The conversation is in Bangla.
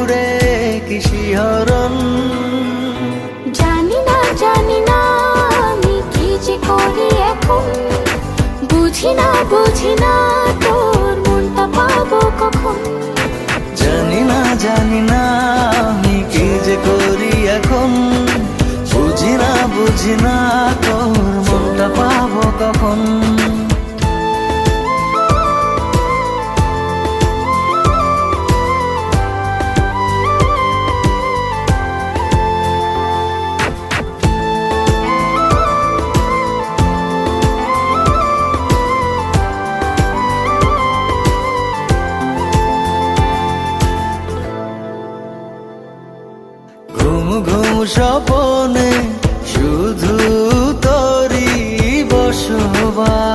ঘুরে কি শিহরণ। জানি না আমি কি যে করি এখন, বুঝি না তোর মনটা পাবো কখন। জানি না আমি কি যে করি এখন, বুঝি না তোর মনটা পাবো কখন। ঘুম ঘুম স্বপনে শুধু তোরই বসবাস।